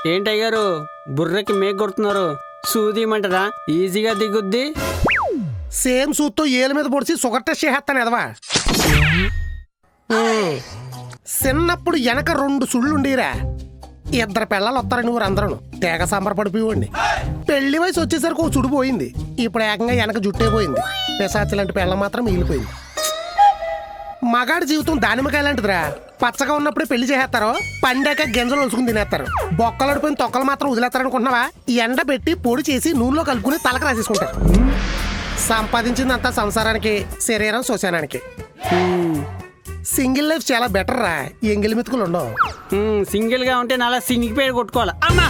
ఏంటయ్యారు బుర్రకి మేక కొడుతున్నారు? సూదిమంటదా? ఈజీగా దిగుద్ది. సేమ్ సూత్తో ఏల మీద పొడిచి షుగర్ టెస్ట్ చేసేస్తాను ఎదవా. చిన్నప్పుడు వెనక 2 సుళ్ళుండీరా. 2 పిల్లలు వస్తారని ఊరందరూ తేగ సంబరపడిపోయింది. పెళ్లి వయసు వచ్చేసరికి ఒక చుడు పోయింది. ఇప్పుడు ఏకంగా వెనక జుట్టే పోయింది. పిశాచి లాంటి పిల్ల మాత్రం మిగిలిపోయింది. మగాడి జీవితం దానిమ్మకాయ లాంటిదిరా. పచ్చగా ఉన్నప్పుడే పెళ్లి చేసేస్తారు, పండాక గింజలు ఒలుసుకుని తినేస్తారు. బొక్కలడిపోయిన తొక్కలు మాత్రం వదిలేస్తారనుకుంటున్నావా? ఎండ పెట్టి పొడి చేసి నూనెలో కలుపుకుని తలకు రాసేసుకుంటారు. సంపాదించిందంతా సంసారానికి, శరీరం శ్మశానానికి. సింగిల్ లైఫ్ చాలా బెటర్ రా. ఎంగిలి మెతుకులు ఉండవు. సింగిల్ గా ఉంటే నాలా సింగిల్ పేరు కొట్టుకోవాలి. అమ్మా,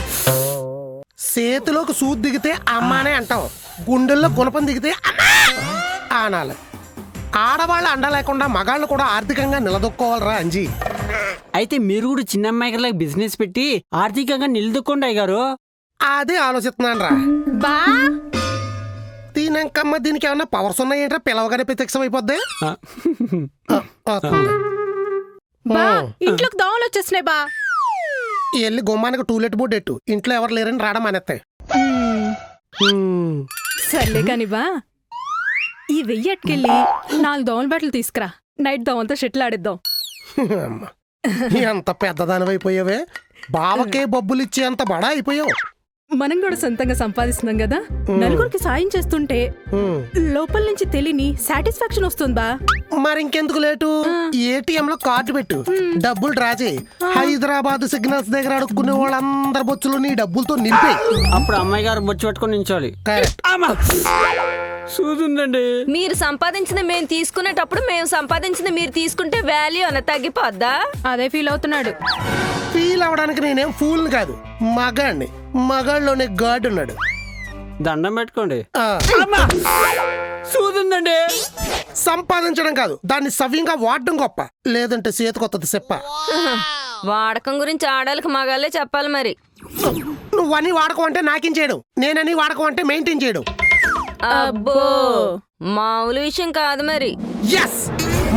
చేతిలోకి సూది దిగితే అమ్మానే అంటాం, గుండెల్లో గుణపం దిగితే అమ్మా ఆనాలి. ఆడవాళ్ళు అండ లేకుండా మగాళ్ళు కూడా ఆర్థికంగా నిలదొక్కోవాలరా అంజీ. అయితే మీరు కూడా చిన్న అమ్మాయికి బిజినెస్ పెట్టి ఆర్థికంగా నిలదొక్కోండి అయ్యారు. అదే ఆలోచిస్తున్నాను రా. బా దీనికమ్మ దీనికి ఏమన్నా పవర్స్ ఉన్నాయేంట్రా? పిలవగానే ప్రత్యక్షం అయిపోద్ది. బా ఇంట్లోకి దోమలు వచ్చేస్తున్నాయి బా. వెళ్ళి గుమ్మానికి టూలెట్ బోర్డు ఎట్టు. ఇంట్లో ఎవరు లేరని రావడం మానేస్తాయి. సర్లే కాని బా, ఈ 1000 అట్టుకెళ్ళి 4 దోమల బట్టలు తీసుకురా. నైట్ దోమలతో షెట్లు ఆడిద్దాం. ఎంత పెద్దదానివైపోయావే. బావకే బొబ్బులు ఇచ్చి అంత బడా అయిపోయావు. మనం కూడా సొంతంగా సంపాదిస్తున్నాం కదా, నలుగురికి సాయం చేస్తుంటే లోపల నుంచి తెలియని సాటిస్ఫాక్షన్ వస్తుందా? మరింకెందుకు లేటు? ఏటీఎం లో కార్డు పెట్టు, డబ్బులు డ్రా చేయి. హైదరాబాద్ సిగ్నల్స్ దగ్గర అడుక్కునే వాళ్ళందరి బొచ్చులు నీ డబ్బులతో నింపే. అప్పుడు అమ్మాయి గారు బొచ్చు పట్టుకొని నించోవాలి. చూదుందండి. మీరు సంపాదించింది మేము తీసుకునేటప్పుడు మేము సంపాదించింది మీరు తీసుకుంటే వాల్యూ అన్న తగ్గిపోద్దా? అదే ఫీల్ అవుతున్నాడు. ఫీల్ అవడానికి నేనేం ఫూల్ని కాదు, మగాడిని. మగాళ్ళలోనే గాడ్ ఉన్నాడు. దండం పెట్టుకోండి. చూదుందండి. సంపాదించడం కాదు, దాన్ని సవ్యంగా వాడడం గొప్ప. లేదంటే చేతికొత్తది చెప్ప. వాడకం గురించి ఆడాలకు మగాళ్ళే చెప్పాలి మరి. నువ్వని వాడకం అంటే నాకేం చేయడం, నేనని వాడకం అంటే మెయింటైన్ చేయడం. అబ్బో మామూలు విషయం కాదు మరి. ఎస్,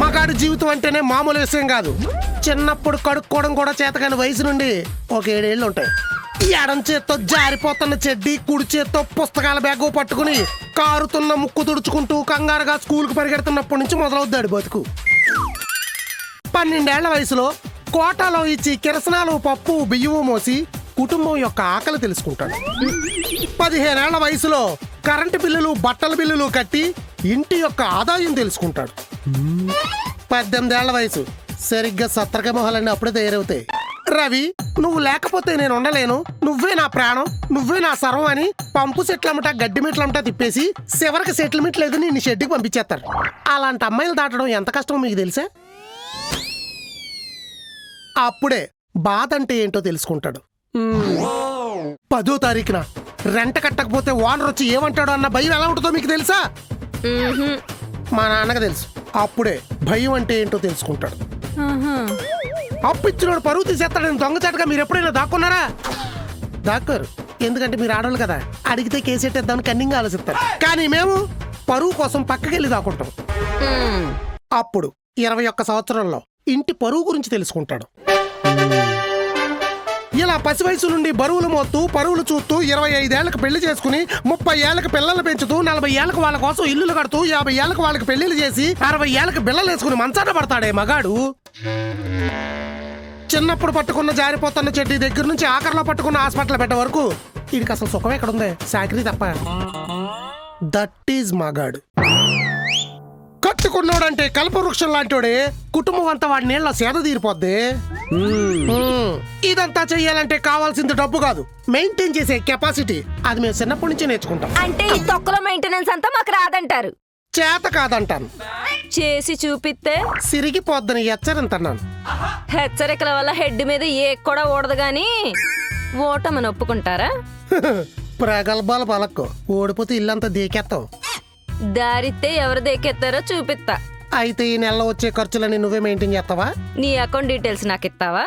మగాడి జీవితం అంటేనే మామూలు విషయం కాదు. చిన్నప్పుడు కడుక్కోవడం కూడా చేతకాని వయసు నుండి ఒక 7 ఏళ్ళు ఉంటాయి. ఎడం చేత్తో జారిపోతున్న చెడ్డి, కుడి చేత్తో పుస్తకాల బ్యాగు పట్టుకుని కారుతున్న ముక్కు తుడుచుకుంటూ కంగారుగా స్కూల్కి పరిగెడుతున్నప్పటి నుంచి మొదలవుద్దాడు బతుకు. 12 ఏళ్ల వయసులో కోటాలో ఇచ్చి కిరసనాలు, పప్పు, బియ్యము మోసి కుటుంబం యొక్క ఆకలి తెలుసుకుంటాడు. 15 ఏళ్ల వయసులో కరెంటు బిల్లులు, బట్టల బిల్లులు కట్టి ఇంటి యొక్క ఆదాయం తెలుసుకుంటాడు. 18 ఏళ్ల వయసు సరిగ్గా సత్రక మొహాలన్నీ అప్పుడే తయారవుతాయి. రవి, నువ్వు లేకపోతే నేను ఉండలేను, నువ్వే నా ప్రాణం, నువ్వే నా సర్వం అని పంపు సెట్లమ్మట గడ్డి మెట్లమ్మట తిప్పేసి చివరికి సెటిల్మెంట్ లేదని నీ షెడ్కి పంపించేస్తారు. అలాంటి అమ్మాయిలు దాటడం ఎంత కష్టమో మీకు తెలుసా? అప్పుడే బాధ అంటే ఏంటో తెలుసుకుంటాడు. 10వ తారీఖున రెంట కట్టకపోతే ఓనర్ వచ్చి ఏమంటాడో అన్న భయం ఎలా ఉంటుందో మీకు తెలుసా? మా నాన్నకు తెలుసు. అప్పుడే భయం అంటే ఏంటో తెలుసుకుంటాడు. అప్పు ఇచ్చినోడు పరువు తీసేస్తాడని దొంగచాటుగా మీరు ఎప్పుడైనా దాక్కున్నారా? దాక్కోరు, ఎందుకంటే మీరు ఆడవాళ్ళు కదా. అడిగితే కేసెట్టేద్దామని కన్నింగా ఆలోచిస్తారు. కానీ మేము పరువు కోసం పక్కకెళ్ళి దాక్కుంటాం. అప్పుడు 21 సంవత్సరంలో ఇంటి పరువు గురించి తెలుసుకుంటాడు. ఇలా పసి వయసు నుండి బరువులు మోస్తూ, పరువులు చూస్తూ 25 ఏళ్లకు పెళ్లి చేసుకుని 30 ఏళ్లకు పిల్లలు పెంచుతూ, 40 ఏళ్లకు వాళ్ళ కోసం ఇల్లులు కడుతూ, 50 ఏళ్లకు వాళ్ళకి పెళ్లిళ్ళు చేసి 60 ఏళ్లకు బిల్లలు వేసుకుని మంచాన పడతాడే మగాడు. చిన్నప్పుడు పట్టుకున్న జారిపోతున్న చెడ్డి దగ్గర నుంచి ఆఖరిలో పట్టుకున్న హాస్పిటల్ పెట్టే వరకు వీడికి అసలు సుఖం ఎక్కడుంది? సాకిరీ తప్ప. దట్ ఈజ్ మగాడు. కట్టుకున్నాడంటే కల్పవృక్షం లాంటోడే. కుటుంబం అంతా వాడి నీళ్ళ సేద తీరిపోద్ది. ఇదంతా చెయ్యాలంటే కావాల్సింది డబ్బు కాదు, మెయింటైన్ చేసే కెపాసిటీ. అది మేము చిన్నప్పటి నుంచి నేర్చుకుంటాం. అంటే ఈ తొక్కలో మెయింటెనెన్స్ అంతా మాకు రాదంటారు? చేత కాదంటాను. చేసి చూపిస్తే సిరిగిపోద్దని హెచ్చరింతన్నాను. హెచ్చరికల వల్ల హెడ్ మీద ఏ కూడా ఓడదు గాని ఓటమని ఒప్పుకుంటారా? ప్రగల్భాలు పలక్కు, ఓడిపోతే ఇల్లంతా దేకెత్తావు. దారితే ఎవరు దేకెత్తారో చూపిస్తా. అయితే ఈ నెలలో వచ్చే ఖర్చులని నువ్వే మెయింటైన్ చేస్తావా? నీ అకౌంట్ డీటెయిల్స్ నాకు ఇస్తావా?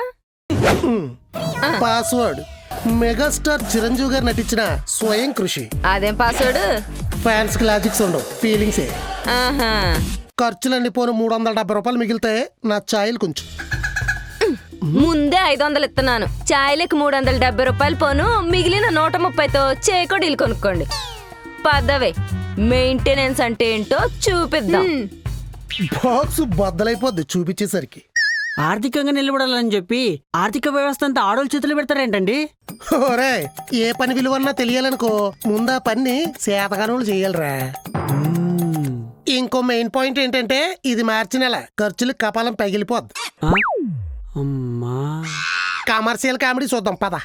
పాస్వర్డ్ మెగాస్టార్ చిరంజీవి గారు నటించిన స్వయం కృషి. అదేం పాస్వర్డ్? ఫ్యాన్స్ కి లాజిక్స్ ఉండవు, ఫీలింగ్సే. ఆహా, ఖర్చులన్నీ పోను 370 రూపాయలు మిగిలితే నా ఛాయలు కొంచెం. ముందే 500 ఇస్తున్నాను. ఛాయలకు 370 రూపాయలు పోను, మిగిలిన 130తో చేకోడీలు కొనుక్కోండి. పదవే, మెయింటెనెన్స్ అంటే ఏంటో చూపిద్దాం. బాక్స్ బద్దలైపోద్ది చూపించేసరికి. ఆర్థికంగా నిలబడాలని చెప్పి ఆర్థిక వ్యవస్థ అంతా ఆడోళ్ళ చేతులు పెడతారేంటండి? ఓరే, ఏ పని విలువన్నా తెలియాలనుకో ముందా పని శాతగానులు చేయాలరా. ఇంకో మెయిన్ పాయింట్ ఏంటంటే ఇది మార్చి నెల ఖర్చులు కపాలం పగిలిపోద్ది. ఆ? అమ్మా, కమర్షియల్ కామెడీ చూద్దాం పద.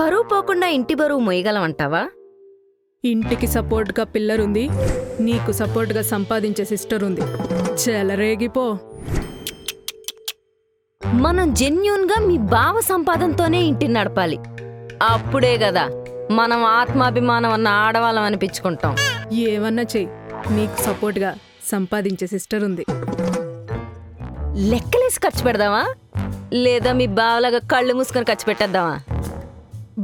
పరువు పోకుండా ఇంటి బరువు మొయ్యగలం అంటావా? ఇంటికి సపోర్ట్ గా పిల్లర్ ఉంది, నీకు సపోర్ట్ గా సంపాదించే సిస్టర్ ఉంది. చెలరేగిపో. మనం జెన్యూన్ గా మీ బావ సంపాదనతోనే ఇంటిని నడపాలి. అప్పుడే కదా మనం ఆత్మాభిమానం అన్న ఆడవాళ్ళం అనిపించుకుంటాం. ఏమన్నా చెయ్యి, నీకు సపోర్ట్ గా సంపాదించే సిస్టర్ ఉంది. లెక్కలేసి ఖర్చు పెడదామా, లేదా మీ బావలాగా కళ్ళు మూసుకొని ఖర్చు పెట్టేద్దామా?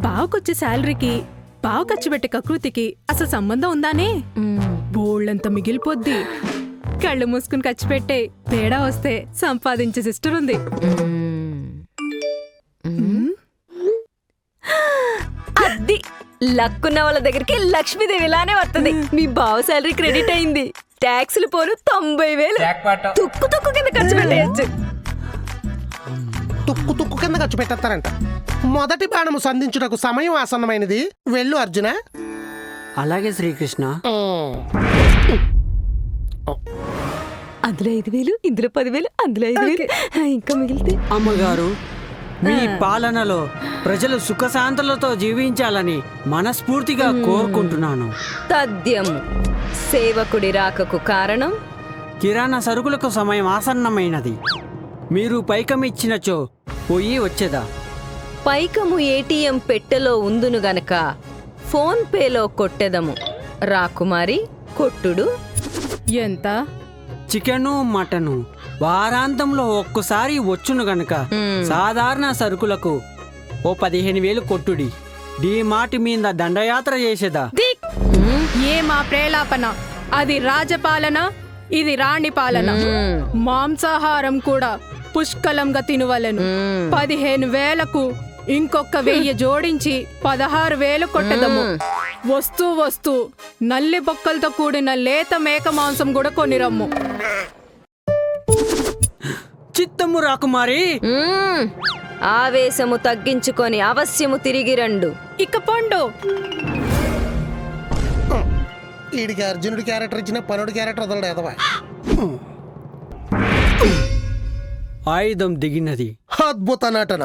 బావకొచ్చే శాలరీకి బావ ఖర్చు పెట్టే కకృతికి అసలు సంబంధం ఉందానే? బోళ్ళంత మిగిలిపోద్ది. కళ్ళు మూసుకుని ఖర్చు పెట్టే, తేడా వస్తే సంపాదించే సిస్టర్ ఉంది. అది లక్కున్న వాళ్ళ దగ్గరికి లక్ష్మీదేవి ఇలానే వస్తుంది. మీ బావ శాలరీ క్రెడిట్ అయింది, ట్యాక్సులు పోను 90,000 తుక్కు తుక్కు కింద ఖర్చు పెట్టేయచ్చు. తుక్కు తుక్కు కింద ఖర్చు పెట్టేస్తారంట. మొదటి బాణము సంధించుటకు సమయం ఆసన్నమైనది. వెళ్ళు అర్జున. అలాగే శ్రీకృష్ణ. అందులో 5,000, ఇందులో 10,000, అందులో 5,000 ఇంకా మిగిలితే. అమ్మగారు, మీ పాలనలో ప్రజలు సుఖశాంతులతో జీవించాలని మనస్ఫూర్తిగా కోరుకుంటున్నాను. తథ్యం. సేవకుడి రాకకు కారణం కిరాణా సరుకులకు సమయం ఆసన్నమైనది. మీరు పైకం ఇచ్చినచో పోయి వచ్చేదా? పైకము ఏటీఎం పెట్టెలో ఉందును గనక ఫోన్ పేలో కొట్టెదము. రాకుమారి కొట్టుడు. ఎంత? చికెను మటను వారాంతంలో ఒక్కసారి వచ్చును గనక సాధారణ సరుకులకు ఓ 15,000 కొట్టుడి. మాటి మీద దండయాత్ర చేసేదా? ఏ మా ప్రేలాపన? అది రాజపాలన, ఇది రాణి పాలన. మాంసాహారం కూడా పుష్కలంగా తినవలెను. 15,000కు ఇంకొక 1,000 జోడించి 16,000 కొట్టదము. వస్తూ వస్తూ నల్లి బొక్కలతో కూడిన లేత మేక మాంసం కూడా కొనిరమ్ము. చిత్తము రాకుమారి. ఆవేశము తగ్గించుకొని అవశ్యము తిరిగి రండు. ఇక పొండు. వీడికి అర్జునుడి క్యారెక్టర్ ఇచ్చిన పనుడి క్యారెక్టర్ వదలడు ఎదవా. ఆయుధం దిగినది. అద్భుత నటన.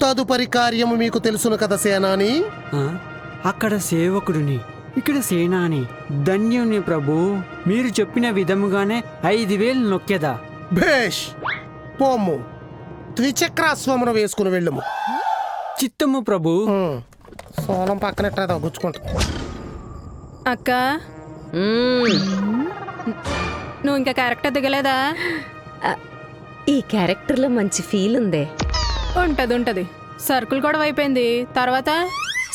తదుపరి కార్యము మీకు తెలుసును కదా సేనాని. ఆ? అక్కడ సేవకుడిని, ఇక్కడ సేనాని. ధన్యుని ప్రభు, మీరు చెప్పిన విధముగానే 5,000 నొక్కెదా? భేష్, పోమ్ము. ద్విచక్రాశ్వమును వేసుకుని వెళ్ళము. చిత్తము ప్రభు. సోలం పక్కనట్టు గుచ్చుకుంటా. అక్క, నువ్వు ఇంకా క్యారెక్టర్ దిగలేదా? ఈ క్యారెక్టర్ లో మంచి ఫీల్ ఉందే. ఉంటది. సరుకులు కూడా అయిపోయింది. తర్వాత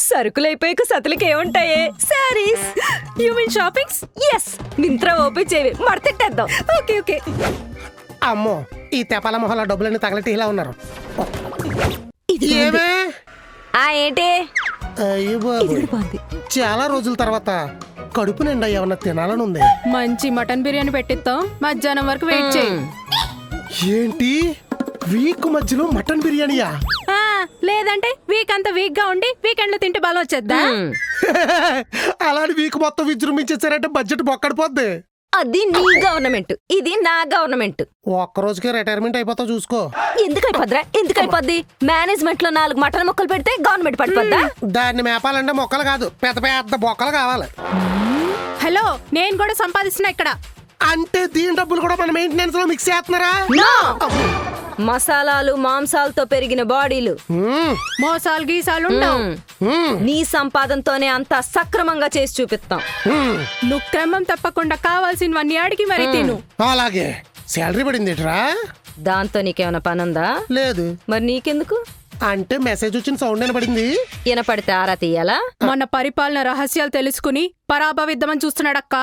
సరుకులు అయిపోయాక సతులకి ఏముంటాయే? Saris. You mean shoppings? Yes. Myntra open చేయవే, మడతెట్టేద్దాం. ఓకే. అమ్మో, ఈ తెపాల మొహల డబ్బులన్నీ తగలటి ఇలా ఉన్నారు. ఏమే? ఏంటి? అయ్యో బాబోయ్. చాలా రోజుల తర్వాత కడుపు నిండా ఏమన్నా తినాలని ఉంది. మంచి మటన్ బిర్యానీ పెట్టిస్తాం, మధ్యాహ్నం వరకు వెయిట్ చేయి. ఏంటి వీక్ మధ్యలో మటన్ బిర్యానీయా? లేదంటే వీక్ అంతా వీక్ గా ఉండి వీకెండ్ లో తింటే బలం వచ్చేద్దా? అలాంటి వీక్ మొత్తం విజృంభించేసారంటే బడ్జెట్ బొక్కడిపోద్ది. అది నీ గవర్నమెంట్, ఇది నా గవర్నమెంట్. ఒక్క రోజుకే రిటైర్మెంట్ అయిపోతా చూసుకో. ఎందుకు అయిపోద్ది? మేనేజ్మెంట్ లో 4 మటన్ మొక్కలు పెడితే గవర్నమెంట్ పడిపోద్దా? దాన్ని మేపాలంటే మొక్కలు కాదు, పెద్ద పెద్ద బొక్కలు కావాలి. హలో, నేను కూడా సంపాదిస్తున్నా ఇక్కడ. అంటే దీని డబ్బులు కూడా మన మెయింటెనెన్స్ లో మిక్స్ చేస్తున్నారా? మసాలాలు మాంసాలతో పెరిగిన బాడీలు. మోసాలు గీసాలు ఉండవు. నీ సంపాదనతోనే అంతా సక్రమంగా చేసి చూపిస్తాం. నువ్వు క్రమం తప్పకుండా కావాల్సినవన్నీ అడిగి మరి తిను. అలాగే. శాలరీ పడిందిట్రా? దాంతో నీకేమైనా పనుందా? లేదు. మరి నీకెందుకు? అంటే మెసేజ్ వచ్చిన సౌండ్ వినపడింది. వినపడితే ఆరా తీయాలా? మన పరిపాలన రహస్యాలు తెలుసుకుని పరాభవిద్దామని చూస్తున్నాడక్క.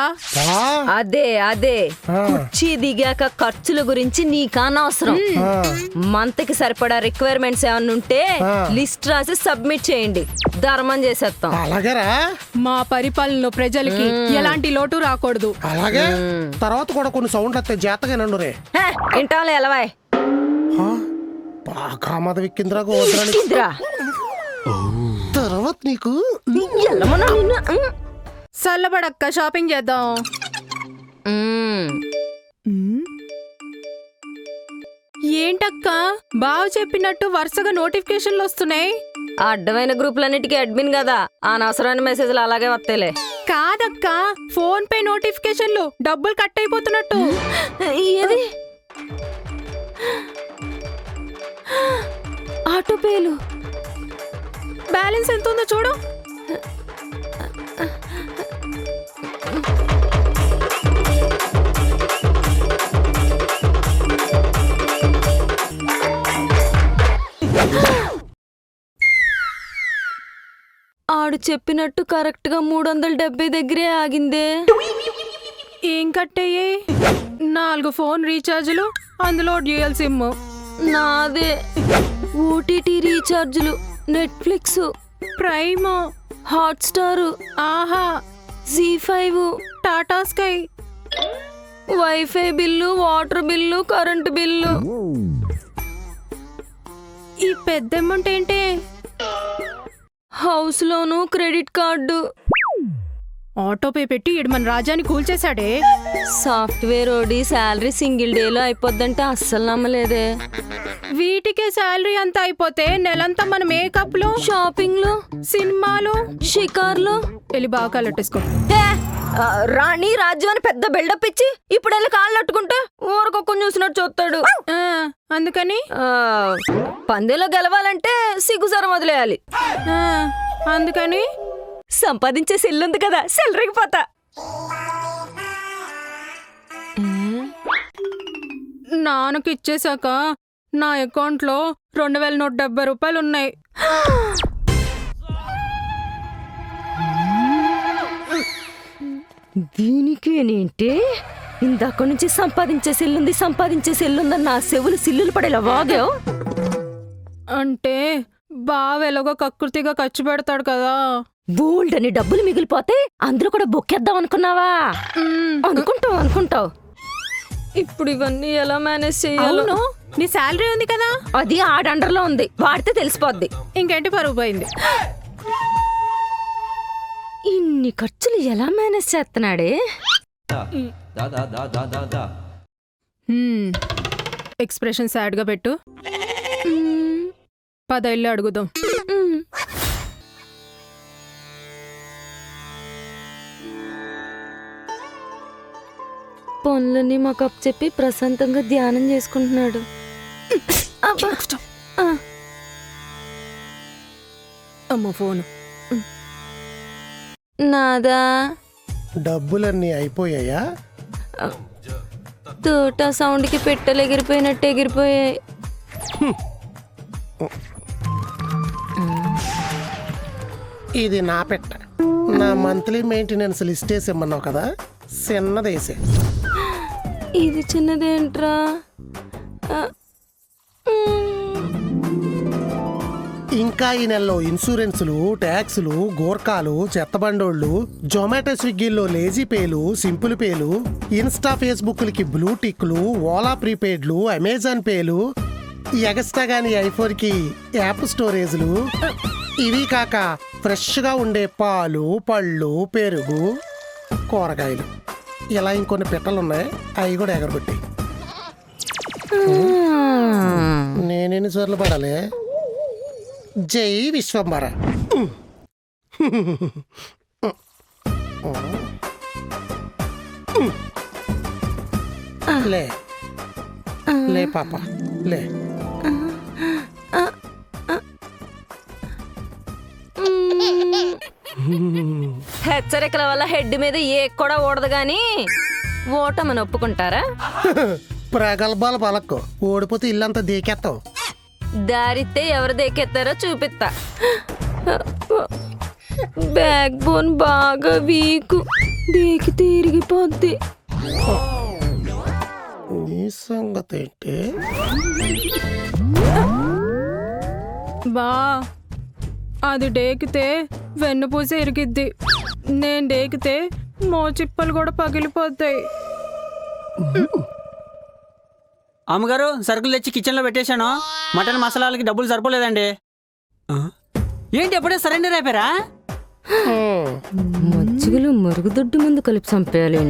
అదే కుర్చీ దిగాక ఖర్చుల గురించి నీకనవసరం. మంత్కి సరిపడా రిక్వైర్మెంట్స్ ఏమన్నా ఉంటే లిస్ట్ రాసి సబ్మిట్ చేయండి, ధర్మం చేసేస్తాం. అలాగేరా. మా పరిపాలనలో ప్రజలకి ఎలాంటి లోటు రాకూడదు. అలాగే. తర్వాత కూడా కొన్ని సౌండ్లు వస్తాయి, జాతగా నండు రే. ఇంటాలే ఎలవాయ్. బాగా మద విక్కిందిరా గోత్రానికి. తర్వాత నీకు చల్లబడక్క, షాపింగ్ చేద్దాం. ఏంటక్క బావ చెప్పినట్టు వరుసగా నోటిఫికేషన్లు వస్తున్నాయి? అడ్డమైన గ్రూపులన్నిటికీ అడ్మిన్ కదా, అనవసరమైన మెసేజ్లు అలాగే వస్తాయిలే. కాదక్క, ఫోన్ పే నోటిఫికేషన్లు డబ్బులు కట్ అయిపోతున్నట్టు. ఏది? ఆటోపేలు. బ్యాలెన్స్ ఎంత ఉందో చూడు. ఆడు చెప్పినట్టు కరెక్ట్ గా 370 దగ్గరే ఆగిందే. ఏం కట్టయ్యే? 4 ఫోన్ రీఛార్జులు, అందులో డ్యూయల్ సిమ్. నాదే ఓటీటీ రీఛార్జులు, నెట్ఫ్లిక్స్, ప్రైమ్, హాట్స్టార్, ఆహా, జీ5, Tata Sky, wifi bill, water bill, current bill. ఈ పెద్ద అమౌంట్ ఏంటి? House loan, credit card. Autopay పెట్టి ఈడు మన రాజాని కూల్చేశాడే. సాఫ్ట్వేర్ ఓడి శాలరీ సింగిల్ డేలో అయిపోద్దంటే అస్సలు నమ్మలేదే. వీటికే శాలరీ అంతా అయిపోతే నెలంతా మన మేకప్లు, షాపింగ్లు, సినిమాలు, షికార్లు. వెళ్ళి బాగా కలెట్టేసుకో. రాణి రాజ్యం అని పెద్ద బిల్డప్ ఇచ్చి ఇప్పుడు వెళ్ళి కాళ్ళు అట్టుకుంటే ఊరకొక్క చూసినట్టు చూస్తాడు. అందుకని పందెలో గెలవాలంటే సిగ్గుసరం వదిలేయాలి. అందుకని సంపాదించే సెల్లుంది కదా, సెల్లరికి పోతా. నాన్నకి ఇచ్చేశాక నా అకౌంట్లో 2170 రూపాయలు ఉన్నాయి. దీనికేనేంటి ఇందాక నుంచి సంపాదించే సెల్లుందని నా చెవులు సిల్లులు పడేలా వాగావు? అంటే బావ ఎలాగో కకృతిగా ఖర్చు పెడతాడు కదా. బోల్డ్ అని డబ్బులు మిగిలిపోతే అందరూ కూడా బొక్కేద్దాం అనుకున్నావా? అనుకుంటావు. ఇప్పుడు ఇవన్నీ ఎలా మేనేజ్ చేయాలో? నీ శాలరీ ఉంది కదా, అది ఆడండర్లో ఉంది, వాడితే తెలిసిపోద్ది. ఇంకేంటి, పరుగు పోయింది. ఇన్ని ఖర్చులు ఎలా మేనేజ్ చేస్తున్నాడే? ఎక్స్ప్రెషన్ సాడ్ గా పెట్టు. 10 ఇల్లు అడుగుదాం. పనులన్నీ మాకు అప్ చెప్పి ప్రశాంతంగా ధ్యానం చేసుకుంటున్నాడు. అమ్మ ఫోను. నాదా? డబ్బులన్నీ అయిపోయాయా? తోట సౌండ్కి పెట్టెలు ఎగిరిపోయినట్టు ఎగిరిపోయాయి. ఇది నా పెట్ట. నా మంత్లీ మెయింటెనెన్స్ లిస్ట్ వేసి ఇమ్మన్నావు కదా, చిన్నదేసే. ఇది చిన్నదేంట్రా? ఇంకా ఈ నెలలో ఇన్సూరెన్సులు, ట్యాక్సులు, గోర్ఖాలు, చెత్తబండోళ్ళు, జొమాటో స్విగ్గీల్లో లేజీ పేలు, సింపుల్ పేలు, ఇన్స్టా ఫేస్బుక్లకి బ్లూ టిక్లు, ఓలా ప్రీపెయిడ్లు, అమెజాన్ పేలు, ఎగస్ట్రా గాని ఐఫోన్కి యాప్ స్టోరేజ్లు, ఇవి కాక ఫ్రెష్గా ఉండే పాలు, పళ్ళు, పెరుగు, కూరగాయలు, ఇలా ఇంకొన్ని పెట్టలున్నాయి, అవి కూడా ఎగరబెట్టి. నేనెన్నిసార్లు పడాలి? జై విశ్వంబర. లే పాప. లే హెచ్చరికల వల్ల హెడ్ మీద ఏ కూడా ఓడదు గాని ఓటమని ఒప్పుకుంటారా? ప్రగల్భాలు పలక్కు, ఓడిపోతే ఇల్లంతా దేకెత్తావు. దారితే ఎవరు దేకెత్తారో చూపిస్తా. బ్యాక్ బోన్ బాగా వీక్, దేకి తిరిగిపోద్ది. ఈ సంగతి ఏంటి? బా అది డేకితే వెన్నుపూస ఇరిగిద్ది, నేను డేకితే మోచిప్పలు కూడా పగిలిపోతాయి. అమ్మగారు సరుకులు తెచ్చి కిచెన్లో పెట్టేశాను. మటన్ మసాలాలకి డబ్బులు సరిపోలేదండి. ఏంటి ఎప్పుడే సరెండర్ అయిపోయారా? మజ్జిగలో మరుగుదొడ్డు ముందు కలిపి చంపేయాలి.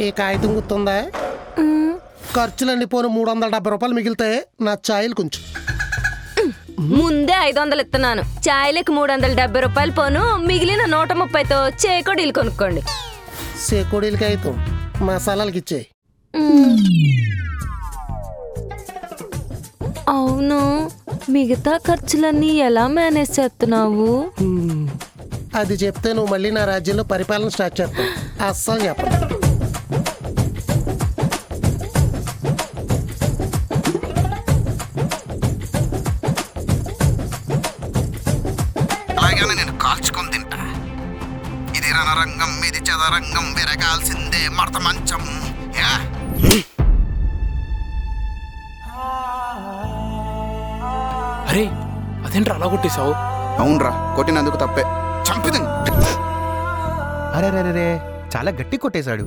ఈ కాగితం గుర్తుందా? ఖర్చులన్నీ పోను 370 రూపాయలు మిగిలితే నా ఛాయలు కొంచెం. ముందే 500 ఇస్తున్నాను, చాయ్లకి 370 రూపాయలు పోను, మిగిలిన 130తో చేకోడీలు కొనుక్కోండి. సేకోడీల కాగితం మసాలాలకి ఇచ్చేయి. అవును, మిగతా ఖర్చులన్నీ ఎలా మేనేజ్ చేస్తున్నావు? అది చెప్తే నువ్వు మళ్ళీ నా రాజ్యంలో పరిపాలన స్టార్ట్ చేస్తావు. అస్సలు చెప్పను. అలాగనే నేను కాల్చుకొని తింటా. ఇది రణరంగం, ఇది చదరంగం, విరగాల్సిందే మడత మంచం. యా. అరే అదేంట్రా అలా కొట్టేశావు? అవునరా, కొట్టినందుకు తప్పే. చంపిది. అరే రే రే, చాలా గట్టి కొట్టేశాడు.